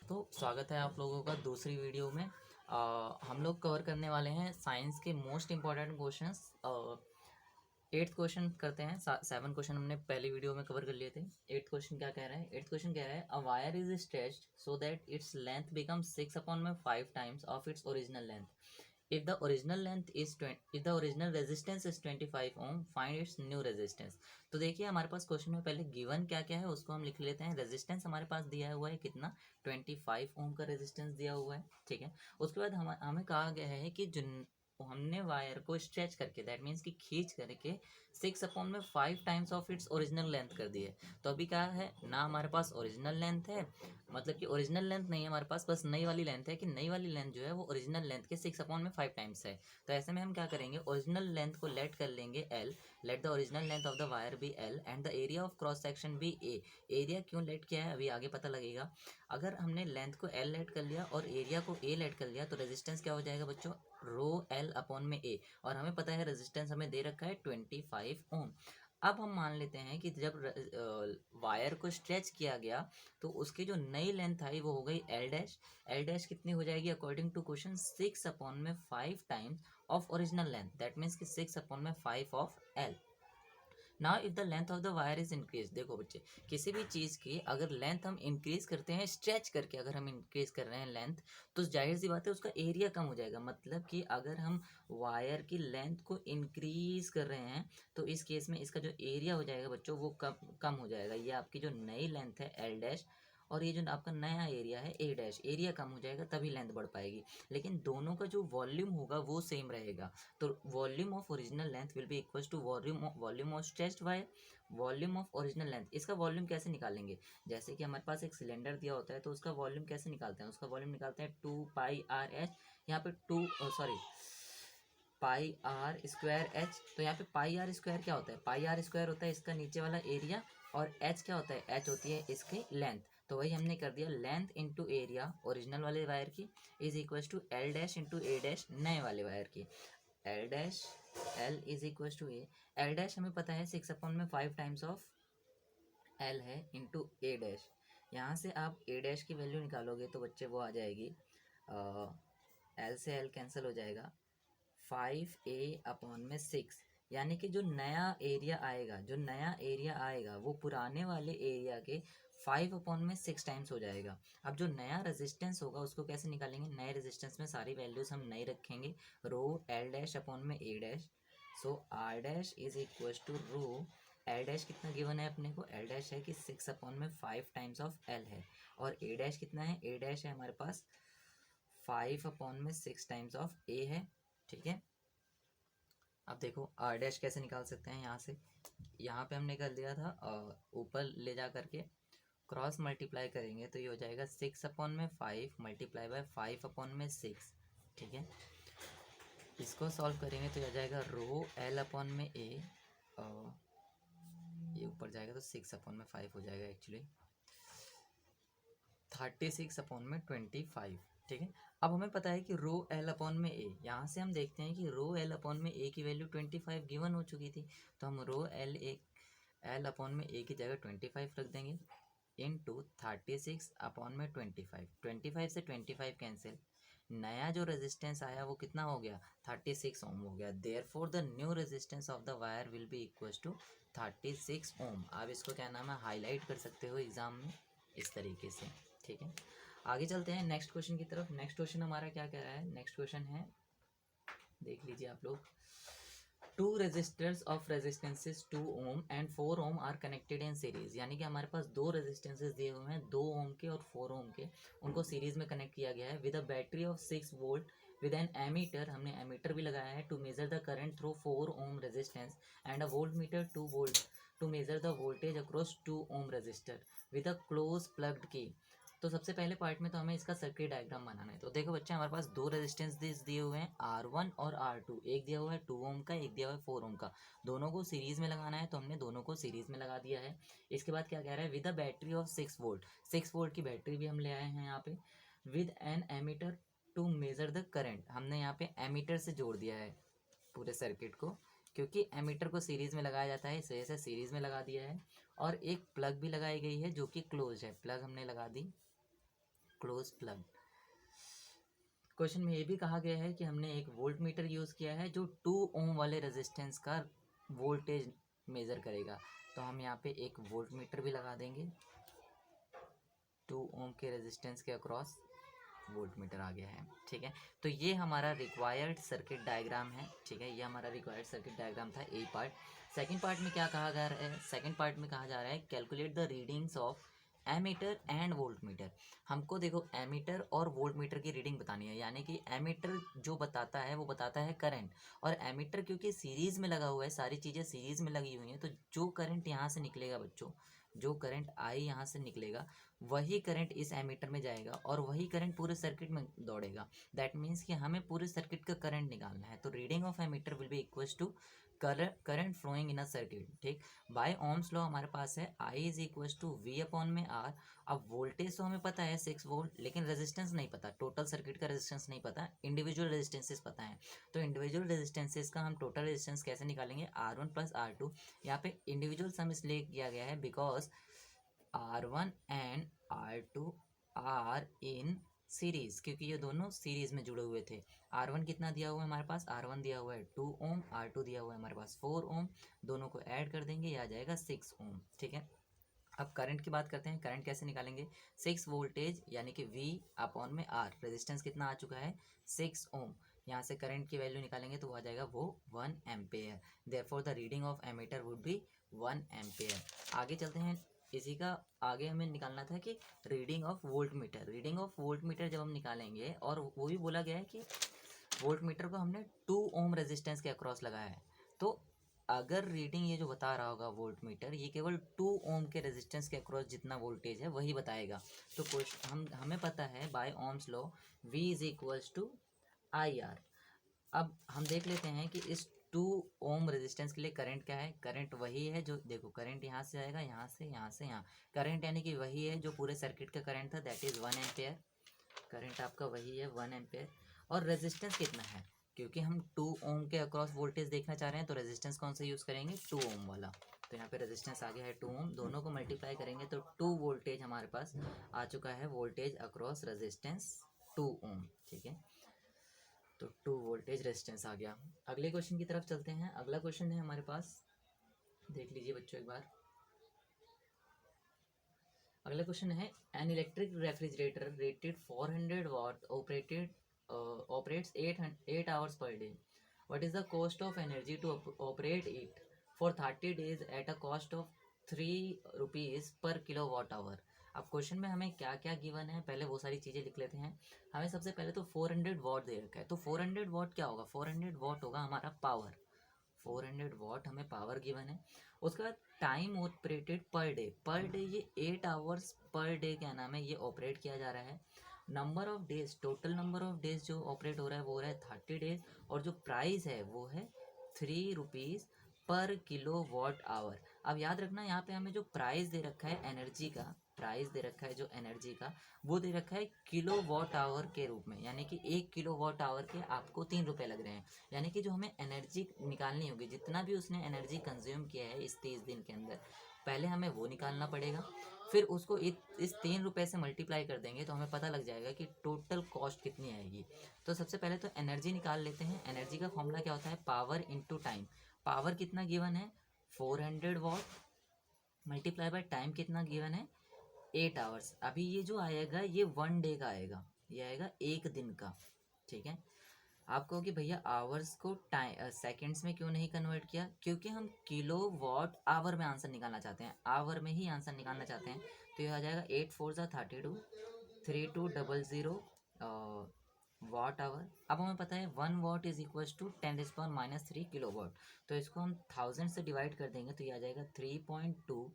दोस्तों, स्वागत है आप लोगों का दूसरी वीडियो में। हम लोग कवर करने वाले हैं साइंस के most important questions. 8th question करते हैं। 7 क्वेश्चन हमने पहली वीडियो में कवर कर लिए थे। 8th क्वेश्चन क्या कह रहा है? 8th क्वेश्चन कह रहा है a wire is stretched so that its length becomes 6/5 times of its original length. if the original resistance is 25 ohm, find its new resistance। तो देखिए हमारे पास क्वेश्चन में पहले गिवन क्या क्या है उसको हम लिख लेते हैं। रेजिस्टेंस हमारे पास दिया हुआ है कितना, 25 ओम का रेजिस्टेंस दिया हुआ है, ठीक है। उसके बाद हमें कहा गया है कि जो हमने वायर को स्ट्रेच करके, दैट मीन्स कि खींच करके 6/5 times of its original length कर दी है। तो अभी क्या है ना, हमारे पास ओरिजिनल लेंथ है, मतलब कि ओरिजिनल लेंथ नहीं है हमारे पास, बस नई वाली लेंथ है कि नई वाली लेंथ जो है वो ओरिजिनल लेंथ के 6/5 टाइम्स है। तो ऐसे में हम क्या करेंगे, ओरिजिनल लेंथ को लेट कर लेंगे L, let the original length of the wire be L and the area of cross section be A. Area क्यों लेट किया है अभी आगे पता लगेगा। अगर हमने लेंथ को एल लेट कर लिया और एरिया को ए लेट कर लिया तो रेजिस्टेंस क्या हो जाएगा बच्चों, रो एल अपॉन में ए। और हमें पता है रेजिस्टेंस हमें दे रखा है 25 ओम। अब हम मान लेते हैं कि जब वायर को स्ट्रेच किया गया तो उसकी जो नई लेंथ आई वो हो गई एल डैश। एल डैश कितनी हो जाएगी according to question, 6/5 times of original length, that means कि 6/5 of L. Now if the length of the wire is increase, देखो बच्चे किसी भी चीज़ की अगर लेंथ हम इंक्रीज करते हैं, स्ट्रेच करके अगर हम इंक्रीज कर रहे हैं लेंथ, तो जाहिर सी बात है उसका एरिया कम हो जाएगा। मतलब कि अगर हम वायर की लेंथ को इंक्रीज कर रहे हैं तो इस केस में इसका जो एरिया हो जाएगा बच्चों वो कम कम हो जाएगा। ये आपकी जो नई लेंथ है एल डैश और ये जो आपका नया एरिया है ए डैश, एरिया कम हो जाएगा तभी लेंथ बढ़ पाएगी। लेकिन दोनों का जो वॉल्यूम होगा वो सेम रहेगा। तो volume of original length will be equal to volume of stretched wire, volume of original length. इसका वॉल्यूम कैसे निकालेंगे, जैसे कि हमारे पास एक सिलेंडर दिया होता है तो उसका वॉल्यूम कैसे निकालते हैं, उसका वॉल्यूम निकालते हैं 2πr/h। यहाँ पे पाई आर स्क्वायर एच। तो यहाँ पे पाई आर स्क्वायर क्या होता है, पाई आर स्क्वायर होता है इसका नीचे वाला एरिया, और एच क्या होता है, एच होती है इसकी लेंथ। तो वही हमने कर दिया, लेंथ इंटू एरिया ओरिजिनल वाले वायर की is equal to L dash into A dash नए वाले वायर की। L dash L is equal to A, L dash हमें पता है 6/5 टाइम्स ऑफ एल है इंटू ए डैश। यहाँ से आप ए डैश की वैल्यू निकालोगे तो बच्चे वो आ जाएगी, एल से एल कैंसिल हो जाएगा, 5a/6। यानी कि जो नया एरिया आएगा, जो नया एरिया आएगा वो पुराने वाले एरिया के 5/6 टाइम्स हो जाएगा। अब जो नया रेजिस्टेंस होगा उसको कैसे निकालेंगे, नए रेजिस्टेंस में सारी वैल्यूज हम नई रखेंगे, रो एल डैश अपॉन में A dash. So R dash is equal to rho L dash कितना गिवन है अपने को, एल डैश है कि 6/5 टाइम्स ऑफ एल है, और ए डैश कितना है, ए डैश है हमारे पास 5/6 टाइम्स ऑफ ए है, ठीक है। अब देखो आर डैश कैसे निकाल सकते हैं, यहाँ से यहाँ पे हमने कर दिया था ऊपर ले जा करके क्रॉस मल्टीप्लाई करेंगे तो ये हो जाएगा 6/5 मल्टीप्लाई बाय 5/6, ठीक है। इसको सॉल्व करेंगे तो ये हो जाएगा रो एल अपॉन में ए, ये ऊपर जाएगा तो 6/5 हो जाएगा, एक्चुअली 36/25, ठीक है। अब हमें पता है कि रो एल अपॉन में ए, यहाँ से हम देखते हैं कि रो एल अपॉन में ए की वैल्यू 25 गिवन हो चुकी थी। तो हम रो एल अपॉन में ए की जगह 25 रख देंगे इंटू 36/25। 25 से 25 कैंसिल, नया जो रेजिस्टेंस आया वो कितना हो गया, 36 ओम हो गया। Therefore the new resistance of the wire will be equal to 36 ohm. आप इसको क्या नाम है, हाईलाइट कर सकते हो एग्जाम में इस तरीके से, ठीक है। आगे चलते हैं नेक्स्ट क्वेश्चन की तरफ। नेक्स्ट क्वेश्चन हमारा क्या कह रहा है, नेक्स्ट क्वेश्चन है, देख लीजिए आप लोग, two resistors of resistances 2 ohm and 4 ohm are connected in series. यानी कि हमारे पास दो रेजिस्टेंसेस दिए हुए हैं, 2 ओम के और 4 ओम के, उनको सीरीज में कनेक्ट किया गया है with a battery of 6 volt with an ammeter, हमने एमीटर भी लगाया है to measure the current through 4 ohm resistance and a voltmeter 2 volt to measure the voltage across 2 ohm resistor with a close plugged key. तो सबसे पहले part में तो हमें इसका सर्किट डायग्राम बनाना है। तो देखो बच्चे हमारे पास दो रेजिस्टेंस दिए हुए हैं R1 और R2, एक दिया हुआ है 2 ओम का, एक दिया हुआ है 4 ओम का, दोनों को सीरीज में लगाना है तो हमने दोनों को सीरीज में लगा दिया है। इसके बाद क्या कह रहा है, with a battery of 6 volt, 6 volt की बैटरी भी हम ले आए हैं यहाँ पे, with an ammeter to measure the current, हमने यहाँ पे एमीटर से जोड़ दिया है पूरे सर्किट को, क्योंकि एमीटर को सीरीज में लगाया जाता है इस वजह से सीरीज में लगा दिया है। और एक प्लग भी लगाई गई है जो कि क्लोज है, प्लग हमने लगा दी क्लोज प्लग। क्वेश्चन में ये भी कहा गया है कि हमने एक वोल्ट मीटर यूज़ किया है जो 2 ओम वाले रेजिस्टेंस का वोल्टेज मेज़र करेगा। तो हम यहाँ पे एक वोल्ट मीटर भी लगा देंगे। 2 ओम के रेजिस्टेंस के अक्रॉस वोल्ट मीटर आ गया है। ठीक है, तो ये हमारा रिक्वायर्ड सर्किट डायग्राम है। ठीक है, ये हमारा रिक्वायर्ड सर्किट डायग्राम था ए पार्ट। सेकंड पार्ट में क्या कहा जा रहा है? सेकंड पार्ट में कहा जा रहा है calculate the readings of ammeter and voltmeter. हमको देखो एमीटर और वोल्ट मीटर की रीडिंग बतानी है, यानी कि एमीटर जो बताता है वो बताता है करंट, और एमीटर क्योंकि सीरीज में लगा हुआ है, सारी चीज़ें सीरीज में लगी हुई हैं, तो जो करंट यहाँ से निकलेगा बच्चों, जो करंट आई यहाँ से निकलेगा वही करंट इस एमीटर में जाएगा और वही करंट पूरे सर्किट में दौड़ेगा। दैट मीन्स कि हमें पूरे सर्किट का करंट निकालना है। तो reading of ammeter will be equals to current flowing in a circuit. ठीक, बाय ओम्स लॉ हमारे पास है I is equals to V upon में आर। अब वोल्टेज तो हमें पता है 6 वोल्ट, लेकिन रेजिस्टेंस नहीं पता, टोटल सर्किट का रेजिस्टेंस नहीं पता, इंडिविजुअल रेजिस्टेंसेस पता है। तो इंडिविजुअल रेजिस्टेंसेस का हम टोटल रेजिस्टेंस कैसे निकालेंगे? R1 plus R2। यहाँ पे इंडिविजुअल सम इसलिए किया गया है because R1 and R2 are in series, क्योंकि ये दोनों सीरीज में जुड़े हुए थे। R1 कितना दिया हुआ है हमारे पास? R1 दिया हुआ है 2 ओम, R2 दिया हुआ है हमारे पास 4 ओम, दोनों को ऐड कर देंगे, ये आ जाएगा 6 ओम। ठीक है, अब करंट की बात करते हैं। करंट कैसे निकालेंगे? 6 वोल्टेज यानी कि V अपॉन में R, रेजिस्टेंस कितना आ चुका है? 6 ओम। यहाँ से करंट की वैल्यू निकालेंगे तो आ जाएगा वो 1 ampere. Therefore the reading of ammeter would be 1 ampere. आगे चलते हैं, इसी का आगे हमें निकालना था कि reading of volt meter. Reading of volt meter जब हम निकालेंगे, और वो भी बोला गया है कि वोल्ट मीटर को हमने 2 ओम रेजिस्टेंस के अक्रॉस लगाया है, तो अगर रीडिंग ये जो बता रहा होगा वोल्ट मीटर, ये केवल 2 ओम के रेजिस्टेंस के अक्रॉस जितना वोल्टेज है वही बताएगा। तो हमें पता है by Ohm's law V is equals to I R. अब हम देख लेते हैं कि इस 2 ओम रेजिस्टेंस के लिए करंट क्या है। करंट वही है जो, देखो करंट यहाँ से आएगा, यहाँ से, यहाँ से, यहाँ। करंट यानी कि वही है जो पूरे सर्किट का करंट था, दैट इज़ 1 एम्पेयर। करंट आपका वही है 1 एम्पेयर। और रेजिस्टेंस कितना है? क्योंकि हम 2 ओम के अक्रॉस वोल्टेज देखना चाह रहे हैं, तो रेजिस्टेंस कौन सा यूज़ करेंगे? 2 ओम वाला। तो यहाँ पे रेजिस्टेंस आ गया है 2 ओम, दोनों को मल्टीप्लाई करेंगे तो 2 वोल्टेज हमारे पास आ चुका है, वोल्टेज अक्रॉस रेजिस्टेंस 2 ओम। ठीक है, तो 2 वोल्टेज रेजिस्टेंस आ गया। अगले क्वेश्चन की तरफ चलते हैं। अगला क्वेश्चन है हमारे पास, देख लीजिए बच्चों एक बार। अगला क्वेश्चन है an electric refrigerator rated 400 watt operates 8 hours per day. What is the cost of energy to operate it for 30 days at a cost of 3 rupees per kilowatt hour? अब क्वेश्चन में हमें क्या क्या गिवन है, पहले वो सारी चीज़ें लिख लेते हैं। हमें सबसे पहले तो 400 वॉट दे रखा है, तो 400 वॉट क्या होगा? 400 वॉट होगा हमारा पावर। 400 वॉट हमें पावर गिवन है। उसके बाद टाइम ऑपरेटेड पर डे ये 8 आवर्स पर डे क्या नाम है, ये ऑपरेट किया जा रहा है। Number of days, total number of days जो ऑपरेट हो रहा है वो हो रहा है 30 डेज, और जो प्राइस है वो है 3 रुपीज़ पर किलो वॉट आवर। अब याद रखना, यहाँ पे हमें जो प्राइस दे रखा है एनर्जी का, प्राइस दे रखा है जो एनर्जी का, वो दे रखा है किलो वॉट आवर के रूप में, यानी कि 1 किलो वॉट आवर के आपको 3 रुपये लग रहे हैं। यानी कि जो हमें एनर्जी निकालनी होगी, जितना भी उसने एनर्जी कंज्यूम किया है इस 30 दिन के अंदर, पहले हमें वो निकालना पड़ेगा, फिर उसको इस 3 रुपये से मल्टीप्लाई कर देंगे तो हमें पता लग जाएगा कि टोटल कॉस्ट कितनी आएगी। तो सबसे पहले तो एनर्जी निकाल लेते हैं। एनर्जी का फॉर्मूला क्या होता है? Power into time. पावर कितना गिवन है? 400 वॉट, मल्टीप्लाई बाय टाइम कितना गिवन है? 8 आवर्स। अभी ये जो आएगा ये 1 डे का आएगा, ये आएगा 1 दिन का। ठीक है, आप कहोगे भैया आवर्स को टाइम सेकेंड्स में क्यों नहीं कन्वर्ट किया? क्योंकि हम किलो वॉट आवर में आंसर निकालना चाहते हैं, आवर में ही आंसर निकालना चाहते हैं। तो ये आ जाएगा 8 4 32 3200 वाट आवर। अब हमें पता है 1 watt is equal to 10⁻³ kilowatt, तो इसको हम 1000 से डिवाइड कर देंगे तो ये आ जाएगा 3.2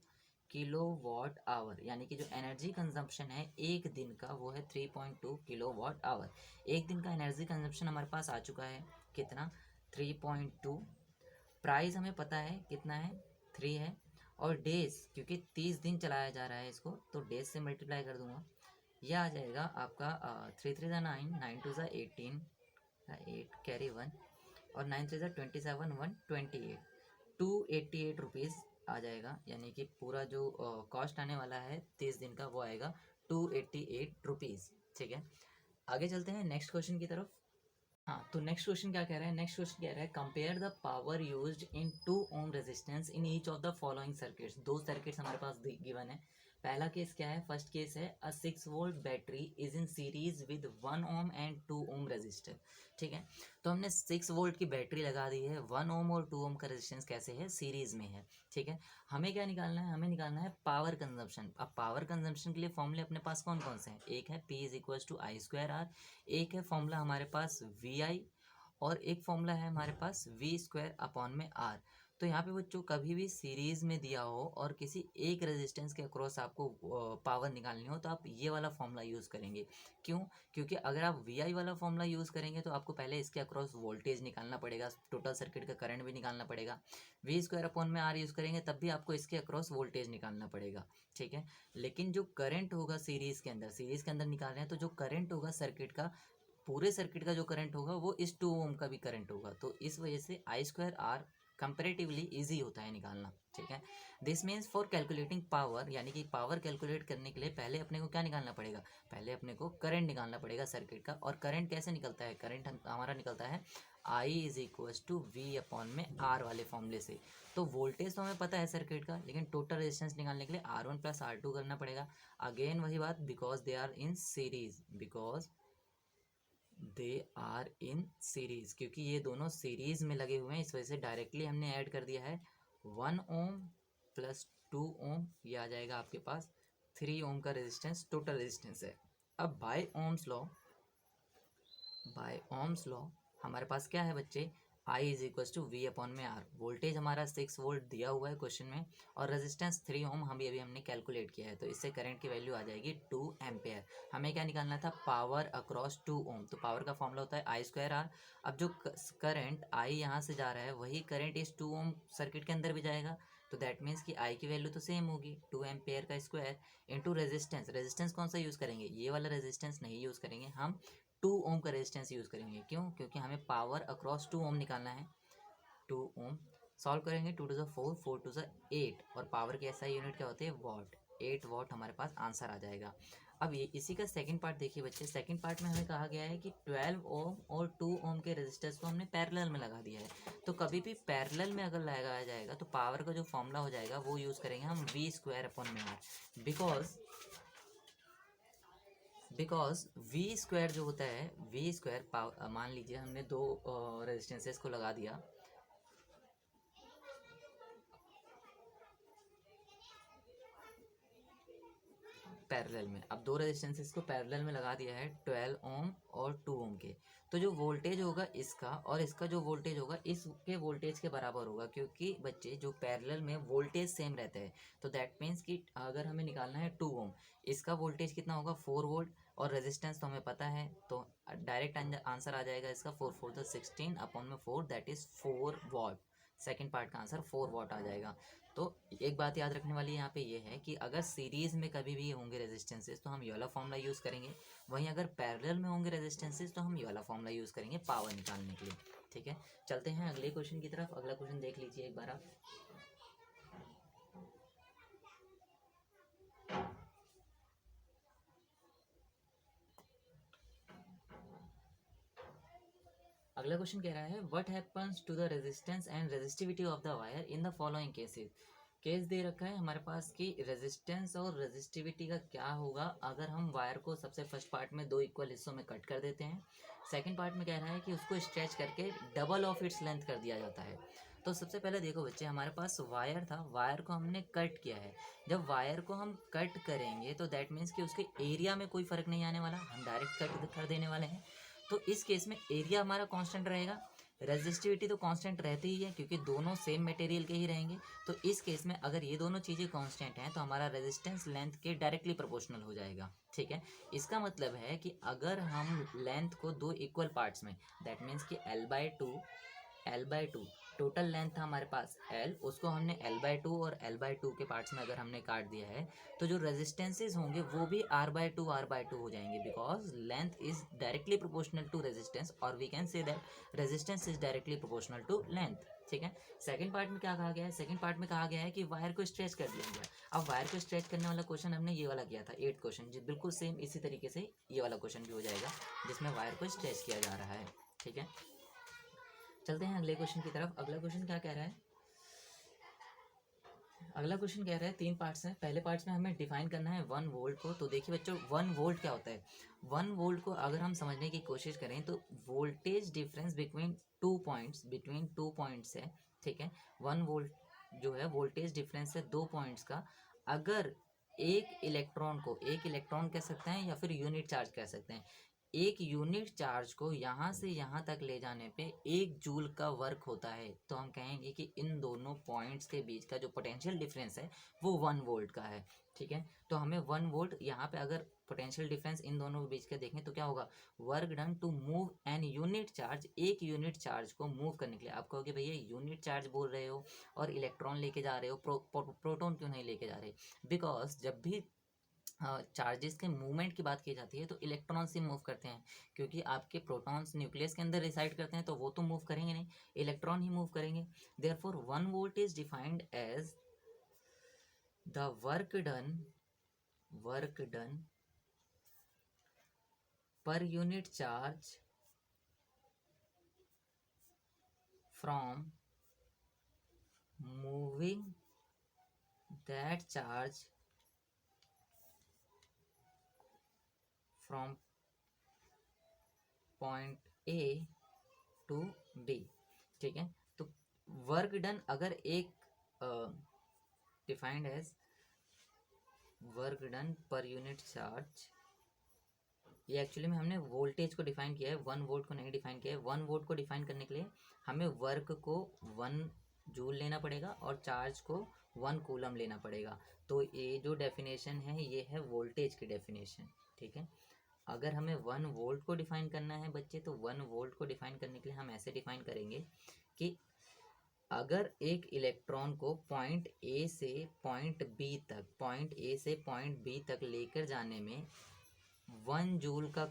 किलो वाट आवर। यानी कि जो एनर्जी कंजम्पशन है एक दिन का वो है 3.2 किलो वाट आवर। एक दिन का एनर्जी कंजम्पशन हमारे पास आ चुका है कितना? 3.2। प्राइस हमें पता है कितना है? 3 है। और डेज, क्योंकि 30 दिन चलाया जा रहा है इसको, तो डेज से मल्टीप्लाई कर दूंगा, यह आ जाएगा आपका 3 3 9, 9 2 18, 8 कैरी 1, और 9 3 27, 128, 288 रुपीज़ आ जाएगा। यानी कि पूरा जो कॉस्ट आने वाला है 30 दिन का वो आएगा 288 रुपीज़। ठीक है, आगे चलते हैं नेक्स्ट क्वेश्चन की तरफ। हाँ, तो नेक्स्ट क्वेश्चन क्या कह रहा है, नेक्स्ट क्वेश्चन कह रहा है compare the power used in 2 ohm resistance in each of the following circuits. दो सर्किट्स हमारे पास गिवन है। पहला केस क्या है, फर्स्ट केस है a 6 volt battery is in series with 1 ohm and 2 ohm resistor. ठीक है, तो हमने 6 वोल्ट की बैटरी लगा दी है, 1 ओम और 2 ओम का रेजिस्टेंस कैसे है, सीरीज में है। ठीक है, हमें क्या निकालना है, हमें निकालना है पावर कंजम्पशन। अब पावर कंजम्पशन के लिए फॉर्मूले अपने पास कौन कौन से हैं, एक है P is equal to I square R, एक है फॉर्मूला हमारे पास वी आई, और एक फॉर्मूला है हमारे पास वी स्क्वायर अपॉन में आर। तो यहाँ पे बच्चों कभी भी सीरीज में दिया हो और किसी एक रेजिस्टेंस के अक्रॉस आपको पावर निकालनी हो तो आप ये वाला फॉर्मूला यूज़ करेंगे। क्यों, क्योंकि अगर आप वी आई वाला फॉर्मूला यूज़ करेंगे तो आपको पहले इसके अक्रॉस वोल्टेज निकालना पड़ेगा, टोटल सर्किट का करंट भी निकालना पड़ेगा। वी स्क्वायर अपॉन में आर यूज़ करेंगे तब भी आपको इसके अक्रॉस वोल्टेज निकालना पड़ेगा। ठीक है, लेकिन जो करंट होगा सीरीज के अंदर निकाल रहे हैं, तो जो करंट होगा सर्किट का, पूरे सर्किट का जो करंट होगा वो इस 2 ओम का भी करंट होगा। तो इस वजह से आई स्क्वायर आर कंपेरेटिवली ईजी होता है निकालना। ठीक है, this means for calculating power, यानी कि पावर कैलकुलेट करने के लिए पहले अपने को क्या निकालना पड़ेगा, पहले अपने को करंट निकालना पड़ेगा सर्किट का। और करंट कैसे निकलता है, करंट हमारा निकलता है I is equal to V upon में आर वाले फॉर्मूले से। तो वोल्टेज तो हमें पता है सर्किट का, लेकिन टोटल रेजिस्टेंस निकालने के लिए R1 प्लस R2 करना पड़ेगा। अगेन वही बात, because they are in series, because they are in series, क्योंकि ये दोनों सीरीज में लगे हुए हैं, इस वजह से डायरेक्टली हमने ऐड कर दिया है 1 ओम प्लस 2 ओम, ये आ जाएगा आपके पास 3 ओम का रेजिस्टेंस टोटल रेजिस्टेंस है। अब बाय ओम्स लॉ हमारे पास क्या है बच्चे, I is equal to V upon में आर। वोल्टेज हमारा 6 वोल्ट दिया हुआ है क्वेश्चन में, और रेजिस्टेंस 3 ओम हम अभी हमने कैलकुलेट किया है, तो इससे करंट की वैल्यू आ जाएगी 2 एम्पेयर। हमें क्या निकालना था, पावर अक्रॉस 2 ओम। तो पावर का फॉर्मूला होता है आई स्क्वायर आर। अब जो करंट आई यहाँ से जा रहा है वही करंट इस 2 ओम सर्किट के अंदर भी जाएगा, तो दैट मीन्स कि आई की वैल्यू तो सेम होगी, 2 एम्पेयर का स्क्वायर इंटू रेजिस्टेंस। रेजिस्टेंस कौन सा यूज़ करेंगे, ये वाला रेजिस्टेंस नहीं यूज़ करेंगे, हम 2 ओम का रेजिस्टेंस यूज़ करेंगे। क्यों, क्योंकि हमें पावर अक्रॉस 2 ओम निकालना है। 2 ओम सॉल्व करेंगे, 2 टू द 4, 4 टू द 8, और पावर की ऐसा यूनिट क्या होती है, वॉट। 8 वॉट हमारे पास आंसर आ जाएगा। अब ये इसी का सेकंड पार्ट देखिए बच्चे, सेकंड पार्ट में हमें कहा गया है कि 12 ओम और 2 ओम के रेजिस्टेंस को हमने पैरेलल में लगा दिया है। तो कभी भी पैरेलल में अगर लगाया जाएगा तो पावर का जो फॉर्मूला हो जाएगा वो यूज़ करेंगे हम वी स्क्वायर अपॉन में आर, बिकॉज वी स्क्वायर जो होता है, वी स्क्वायर पावर, मान लीजिए हमने दो रेजिस्टेंसेस को लगा दिया पैरेलल में। अब दो रेजिस्टेंसेस को पैरेलल में लगा दिया है 12 ओम और 2 ओम के, तो जो वोल्टेज होगा इसका और इसका जो वोल्टेज होगा इसके वोल्टेज के बराबर होगा, क्योंकि बच्चे जो पैरेलल में वोल्टेज सेम रहता है। तो दैट मीन्स कि अगर हमें निकालना है 2 ओम, इसका वोल्टेज कितना होगा 4 वोल्ट, और रेजिस्टेंस तो हमें पता है, तो डायरेक्ट आंसर आ जाएगा इसका 4 4 द 16 अपॉन में 4, that is 4 what. Second part का आंसर 4 वॉट आ जाएगा। तो एक बात याद रखने वाली यहाँ पे ये है कि अगर सीरीज़ में कभी भी होंगे रेजिस्टेंसेस तो हम ये वाला फॉर्मूला यूज़ करेंगे, वहीं अगर पैरेलल में होंगे रेजिस्टेंसेस तो हम ये वाला फॉर्मूला यूज़ करेंगे पावर निकालने के लिए। ठीक है, चलते हैं अगले क्वेश्चन की तरफ। अगला क्वेश्चन देख लीजिए एक बार आप। अगला क्वेश्चन कह रहा है what happens to the resistance and resistivity of the wire in the following cases. Case दे रखा है हमारे पास कि रेजिस्टेंस और रेजिस्टिविटी का क्या होगा अगर हम वायर को सबसे फर्स्ट पार्ट में दो इक्वल हिस्सों में कट कर देते हैं। सेकंड पार्ट में कह रहा है कि उसको स्ट्रेच करके डबल ऑफ इट्स लेंथ कर दिया जाता है। तो सबसे पहले देखो बच्चे, हमारे पास वायर था, वायर को हमने कट किया है। जब वायर को हम कट करेंगे तो दैट मीन्स कि उसके एरिया में कोई फ़र्क नहीं आने वाला, हम डायरेक्ट कट कर देने वाले हैं। तो इस केस में एरिया हमारा कांस्टेंट रहेगा, रेजिस्टिविटी तो कांस्टेंट रहती ही है क्योंकि दोनों सेम मटेरियल के ही रहेंगे। तो इस केस में अगर ये दोनों चीज़ें कांस्टेंट हैं तो हमारा रेजिस्टेंस लेंथ के डायरेक्टली प्रोपोर्शनल हो जाएगा। ठीक है, इसका मतलब है कि अगर हम लेंथ को दो इक्वल पार्ट्स में, दैट मीन्स कि L/2 टोटल लेंथ था हमारे पास L, उसको हमने L/2 और L/2 के पार्ट्स में अगर हमने काट दिया है तो जो रेजिस्टेंसेज होंगे वो भी R/2 हो जाएंगे, because length is directly proportional to resistance, और we can say that resistance is directly proportional to length. ठीक है, सेकंड पार्ट में क्या कहा गया है, सेकंड पार्ट में कहा गया है कि वायर को स्ट्रेच कर दिया गया। अब वायर को स्ट्रेच करने वाला क्वेश्चन हमने ये वाला किया था 8th क्वेश्चन, जी बिल्कुल सेम इसी तरीके से ये वाला क्वेश्चन भी हो जाएगा जिसमें वायर को स्ट्रेच किया जा रहा है। ठीक है, चलते हैं अगले क्वेश्चन की तरफ। अगला क्वेश्चन क्या कह रहा है, अगला क्वेश्चन कह रहा है 3 पार्ट्स हैं। पहले पार्ट्स में हमें डिफाइन करना है 1 वोल्ट को। तो देखिए बच्चों 1 वोल्ट क्या होता है। 1 वोल्ट को अगर हम समझने की कोशिश करें तो वोल्टेज डिफरेंस बिटवीन 2 पॉइंट्स है। ठीक है, 1 वोल्ट जो है वोल्टेज डिफरेंस है 2 पॉइंट्स का। अगर एक इलेक्ट्रॉन कह सकते हैं या फिर यूनिट चार्ज कह सकते हैं, एक यूनिट चार्ज को यहाँ से यहाँ तक ले जाने पे 1 जूल का वर्क होता है, तो हम कहेंगे कि इन दोनों पॉइंट्स के बीच का जो पोटेंशियल डिफरेंस है वो 1 वोल्ट का है। ठीक है, तो हमें 1 वोल्ट यहाँ पे अगर पोटेंशियल डिफरेंस इन दोनों के बीच का देखें तो क्या होगा, work done to move an unit charge, एक यूनिट चार्ज को मूव करने के लिए। आप कहोगे भैया यूनिट चार्ज बोल रहे हो और इलेक्ट्रॉन लेके जा रहे हो, प्रोटॉन क्यों नहीं लेके जा रहे, बिकॉज जब भी चार्जेस के मूवमेंट की बात की जाती है तो इलेक्ट्रॉन से मूव करते हैं, क्योंकि आपके प्रोटॉन्स न्यूक्लियस के अंदर रिसाइड करते हैं तो वो तो मूव करेंगे नहीं, इलेक्ट्रॉन ही मूव करेंगे। Therefore 1 volt is defined as the work done per unit charge from moving that charge from point A to B। ठीक है, तो वर्क डन अगर एक defined as work done per unit charge, ये actually में हमने voltage को define किया है, 1 वोल्ट को नहीं डिफाइन किया है। 1 वोल्ट को डिफाइन करने के लिए हमें वर्क को 1 जूल लेना पड़ेगा और चार्ज को 1 कूलम लेना पड़ेगा। तो ये जो डेफिनेशन है ये है वोल्टेज की डेफिनेशन। ठीक है, अगर हमें 1 वोल्ट को डिफाइन करना है बच्चे, तो 1 वोल्ट को डिफाइन करने के लिए हम ऐसे डिफाइन करेंगे कि अगर एक इलेक्ट्रॉन को पॉइंट A से पॉइंट B तक लेकर जाने में 1 जूल का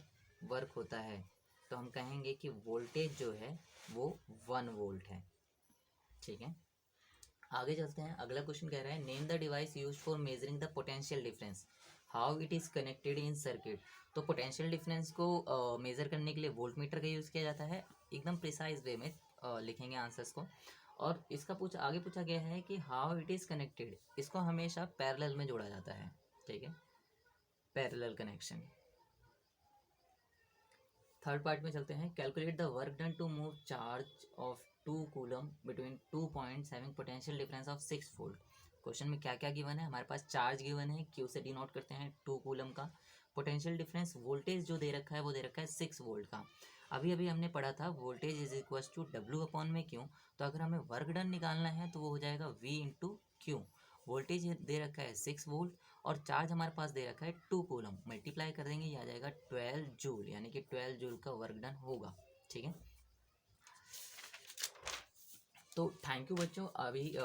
वर्क होता है, तो हम कहेंगे कि वोल्टेज जो है वो 1 वोल्ट है। ठीक है, आगे चलते हैं। अगला क्वेश्चन कह रहा है name the device used for measuring the potential difference, how it is connected in circuit. तो पोटेंशियल डिफरेंस को मेजर करने के लिए वोल्ट मीटर का यूज़ किया जाता है। एकदम प्रिसाइज वे में लिखेंगे आंसर्स को। और इसका आगे पूछा गया है कि हाउ इट इज़ कनेक्टेड, इसको हमेशा पैरेलल में जोड़ा जाता है। ठीक है, पैरेलल कनेक्शन। थर्ड पार्ट में चलते हैं। Calculate the work done to move charge of 2 coulomb between 2 points having potential difference of 6 volt. Question में क्या क्या गिवन है, हमारे पास चार्ज गिवन है, क्यू से डिनोट करते हैं 2 कूलम का, पोटेंशियल डिफरेंस वोल्टेज जो दे रखा है वो दे रखा है 6 वोल्ट का। अभी अभी हमने पढ़ा था voltage is equal to W upon में क्यू, तो अगर हमें वर्क डन निकालना है तो वो हो जाएगा V इंटू क्यू। वोल्टेज दे रखा है 6 वोल्ट और चार्ज हमारे पास दे रखा है 2 कूलम, मल्टीप्लाई कर देंगे ये आ जाएगा 12 जूल, यानी कि 12 जूल का वर्क डन होगा। ठीक है, तो थैंक यू बच्चों। अभी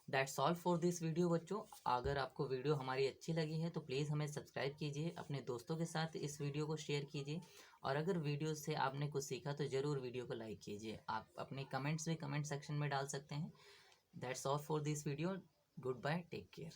that's all for this video बच्चों। अगर आपको वीडियो हमारी अच्छी लगी है तो प्लीज़ हमें सब्सक्राइब कीजिए, अपने दोस्तों के साथ इस वीडियो को शेयर कीजिए, और अगर वीडियो से आपने कुछ सीखा तो ज़रूर वीडियो को लाइक कीजिए। आप अपने कमेंट्स भी कमेंट सेक्शन में डाल सकते हैं। That's all for this video, goodbye, take care.